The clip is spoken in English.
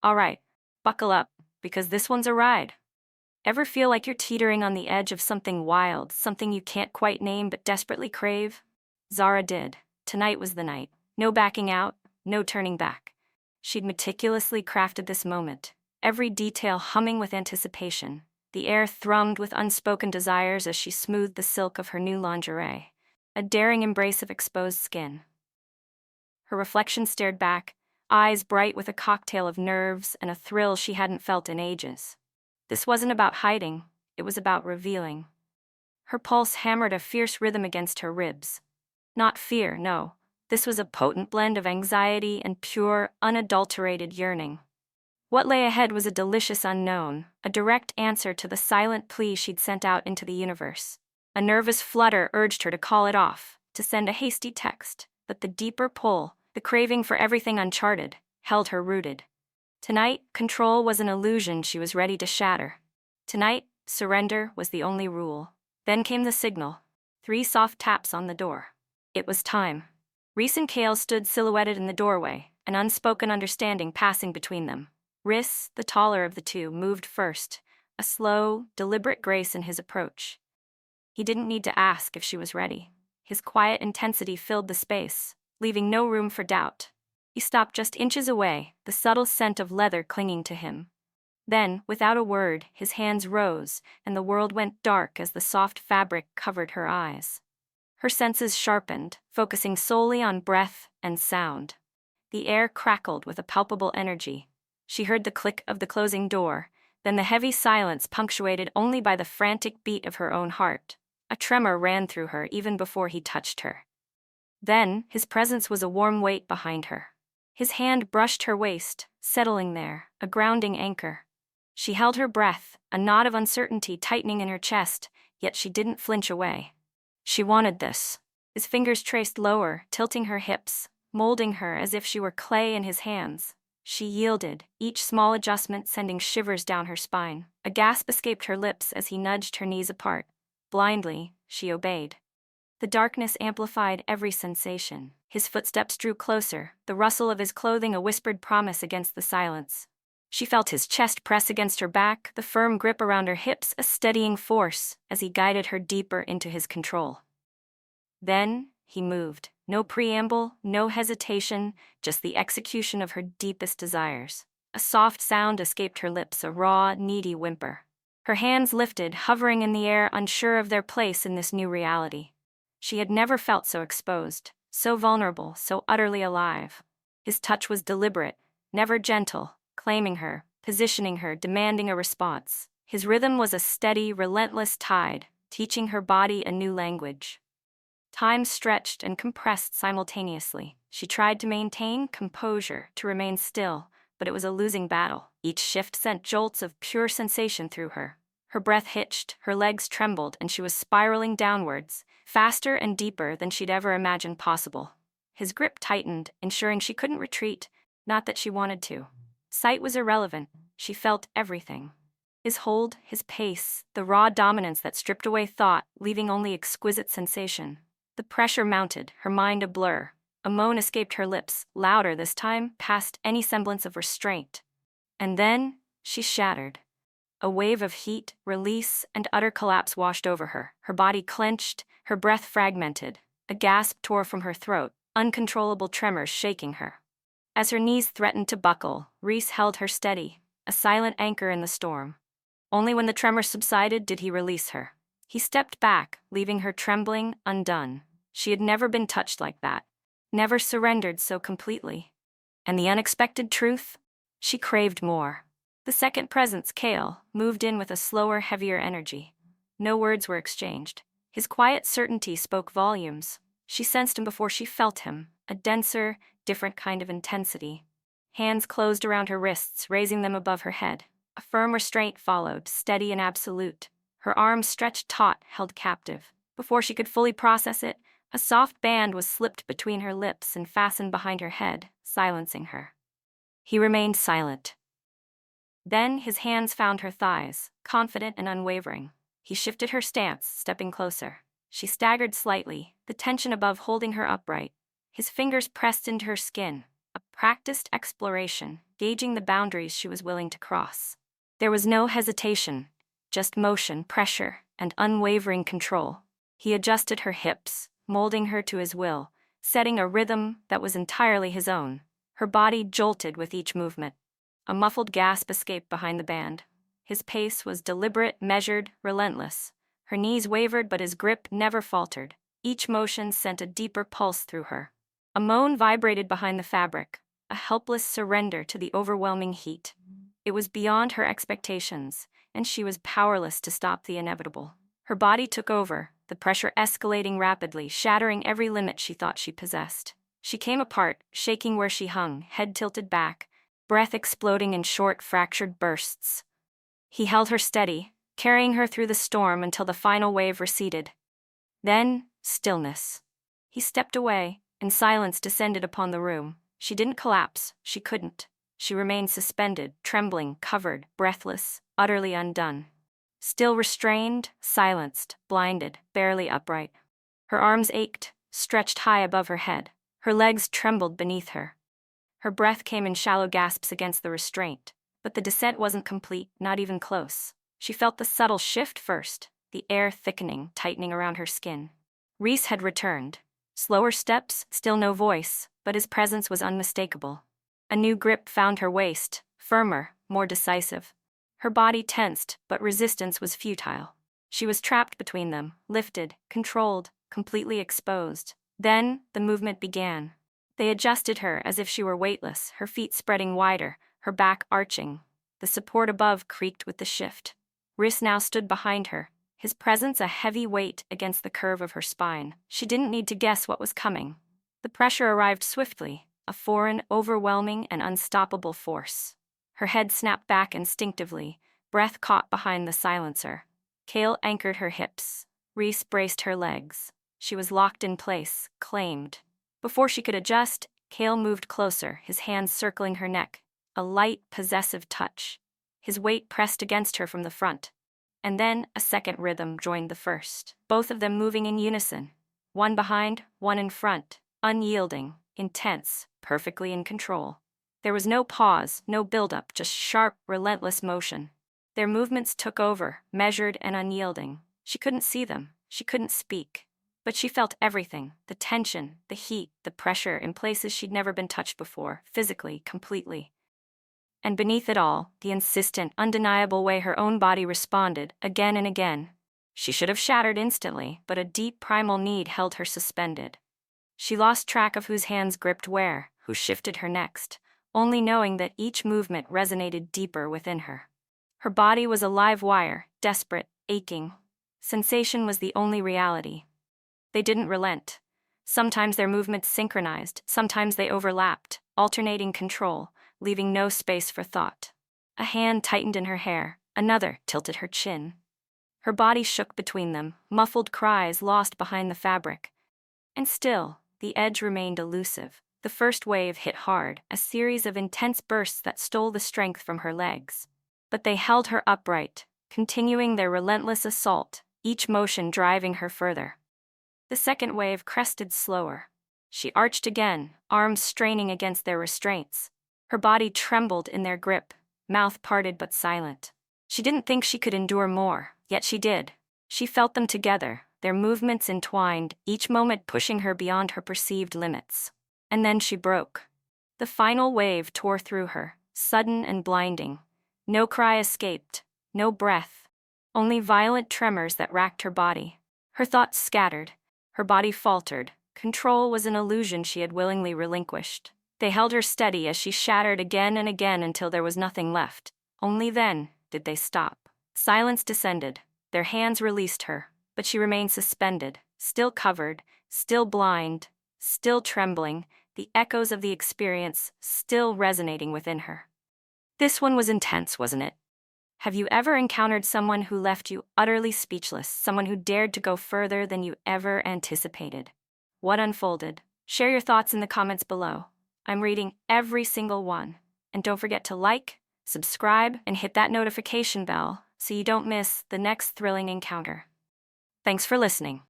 All right, buckle up, because this one's a ride. Ever feel like you're teetering on the edge of something wild, something you can't quite name but desperately crave? Zara did. Tonight was the night. No backing out, no turning back. She'd meticulously crafted this moment, every detail humming with anticipation. The air thrummed with unspoken desires as she smoothed the silk of her new lingerie, a daring embrace of exposed skin. Her reflection stared back, eyes bright with a cocktail of nerves and a thrill she hadn't felt in ages. This wasn't about hiding, it was about revealing. Her pulse hammered a fierce rhythm against her ribs. Not fear, no. This was a potent blend of anxiety and pure, unadulterated yearning. What lay ahead was a delicious unknown, a direct answer to the silent plea she'd sent out into the universe. A nervous flutter urged her to call it off, to send a hasty text, but the deeper pull, the craving for everything uncharted, held her rooted. Tonight, control was an illusion she was ready to shatter. Tonight, surrender was the only rule. Then came the signal. 3 soft taps on the door. It was time. Rhys and Kael stood silhouetted in the doorway, an unspoken understanding passing between them. Rhys, the taller of the two, moved first, a slow, deliberate grace in his approach. He didn't need to ask if she was ready. His quiet intensity filled the space, leaving no room for doubt. He stopped just inches away, the subtle scent of leather clinging to him. Then, without a word, his hands rose, and the world went dark as the soft fabric covered her eyes. Her senses sharpened, focusing solely on breath and sound. The air crackled with a palpable energy. She heard the click of the closing door, then the heavy silence punctuated only by the frantic beat of her own heart. A tremor ran through her even before he touched her. Then, his presence was a warm weight behind her. His hand brushed her waist, settling there, a grounding anchor. She held her breath, a knot of uncertainty tightening in her chest, yet she didn't flinch away. She wanted this. His fingers traced lower, tilting her hips, molding her as if she were clay in his hands. She yielded, each small adjustment sending shivers down her spine. A gasp escaped her lips as he nudged her knees apart. Blindly, she obeyed. The darkness amplified every sensation. His footsteps drew closer, the rustle of his clothing a whispered promise against the silence. She felt his chest press against her back, the firm grip around her hips a steadying force as he guided her deeper into his control. Then, he moved. No preamble, no hesitation, just the execution of her deepest desires. A soft sound escaped her lips, a raw, needy whimper. Her hands lifted, hovering in the air, unsure of their place in this new reality. She had never felt so exposed, so vulnerable, so utterly alive. His touch was deliberate, never gentle, claiming her, positioning her, demanding a response. His rhythm was a steady, relentless tide, teaching her body a new language. Time stretched and compressed simultaneously. She tried to maintain composure, to remain still, but it was a losing battle. Each shift sent jolts of pure sensation through her. Her breath hitched, her legs trembled, and she was spiraling downwards, faster and deeper than she'd ever imagined possible. His grip tightened, ensuring she couldn't retreat, not that she wanted to. Sight was irrelevant. She felt everything. His hold, his pace, the raw dominance that stripped away thought, leaving only exquisite sensation. The pressure mounted, her mind a blur. A moan escaped her lips, louder this time, past any semblance of restraint. And then, she shattered. A wave of heat, release, and utter collapse washed over her. Her body clenched, her breath fragmented. A gasp tore from her throat, uncontrollable tremors shaking her. As her knees threatened to buckle, Rhys held her steady, a silent anchor in the storm. Only when the tremor subsided did he release her. He stepped back, leaving her trembling, undone. She had never been touched like that, never surrendered so completely. And the unexpected truth? She craved more. The second presence, Kael, moved in with a slower, heavier energy. No words were exchanged. His quiet certainty spoke volumes. She sensed him before she felt him, a denser, different kind of intensity. Hands closed around her wrists, raising them above her head. A firm restraint followed, steady and absolute. Her arms stretched taut, held captive. Before she could fully process it, a soft band was slipped between her lips and fastened behind her head, silencing her. He remained silent. Then his hands found her thighs, confident and unwavering. He shifted her stance, stepping closer. She staggered slightly, the tension above holding her upright. His fingers pressed into her skin, a practiced exploration. gauging the boundaries she was willing to cross. There was no hesitation, just motion, pressure, and unwavering control. He adjusted her hips, molding her to his will, setting a rhythm that was entirely his own. Her body jolted with each movement. A muffled gasp escaped behind the band. His pace was deliberate, measured, relentless. Her knees wavered, but his grip never faltered. Each motion sent a deeper pulse through her. A moan vibrated behind the fabric, a helpless surrender to the overwhelming heat. It was beyond her expectations, and she was powerless to stop the inevitable. Her body took over, the pressure escalating rapidly, shattering every limit she thought she possessed. She came apart, shaking where she hung, head tilted back, breath exploding in short, fractured bursts. He held her steady, carrying her through the storm until the final wave receded. Then, stillness. He stepped away, and silence descended upon the room. She didn't collapse, she couldn't. She remained suspended, trembling, covered, breathless, utterly undone. Still restrained, silenced, blinded, barely upright. Her arms ached, stretched high above her head. Her legs trembled beneath her. Her breath came in shallow gasps against the restraint. But the descent wasn't complete, not even close. She felt the subtle shift first, the air thickening, tightening around her skin. Rhys had returned. Slower steps, still no voice, but his presence was unmistakable. A new grip found her waist, firmer, more decisive. Her body tensed, but resistance was futile. She was trapped between them, lifted, controlled, completely exposed. Then, the movement began. They adjusted her as if she were weightless, her feet spreading wider, her back arching. The support above creaked with the shift. Rhys now stood behind her, his presence a heavy weight against the curve of her spine. She didn't need to guess what was coming. The pressure arrived swiftly, a foreign, overwhelming, and unstoppable force. Her head snapped back instinctively, breath caught behind the silencer. Kael anchored her hips. Rhys braced her legs. She was locked in place, claimed. Before she could adjust, Kael moved closer, his hands circling her neck. A light, possessive touch. His weight pressed against her from the front. And then a second rhythm joined the first, both of them moving in unison. One behind, one in front, unyielding, intense, perfectly in control. There was no pause, no buildup, just sharp, relentless motion. Their movements took over, measured and unyielding. She couldn't see them, she couldn't speak. But she felt everything, the tension, the heat, the pressure in places she'd never been touched before, physically, completely. And beneath it all, the insistent, undeniable way her own body responded, again and again. She should have shattered instantly, but a deep primal need held her suspended. She lost track of whose hands gripped where, who shifted her next, only knowing that each movement resonated deeper within her. Her body was a live wire, desperate, aching. Sensation was the only reality. They didn't relent. Sometimes their movements synchronized, sometimes they overlapped, alternating control, leaving no space for thought. A hand tightened in her hair, another tilted her chin. Her body shook between them, muffled cries lost behind the fabric. And still, the edge remained elusive. The first wave hit hard, a series of intense bursts that stole the strength from her legs. But they held her upright, continuing their relentless assault, each motion driving her further. The second wave crested slower. She arched again, arms straining against their restraints. Her body trembled in their grip, mouth parted but silent. She didn't think she could endure more, yet she did. She felt them together, their movements entwined, each moment pushing her beyond her perceived limits. And then she broke. The final wave tore through her, sudden and blinding. No cry escaped, no breath, only violent tremors that racked her body. Her thoughts scattered, her body faltered. Control was an illusion she had willingly relinquished. They held her steady as she shattered again and again until there was nothing left. Only then did they stop. Silence descended. Their hands released her, but she remained suspended, still covered, still blind, still trembling, the echoes of the experience still resonating within her. This one was intense, wasn't it? Have you ever encountered someone who left you utterly speechless, someone who dared to go further than you ever anticipated? What unfolded? Share your thoughts in the comments below. I'm reading every single one. And don't forget to like, subscribe, and hit that notification bell so you don't miss the next thrilling encounter. Thanks for listening.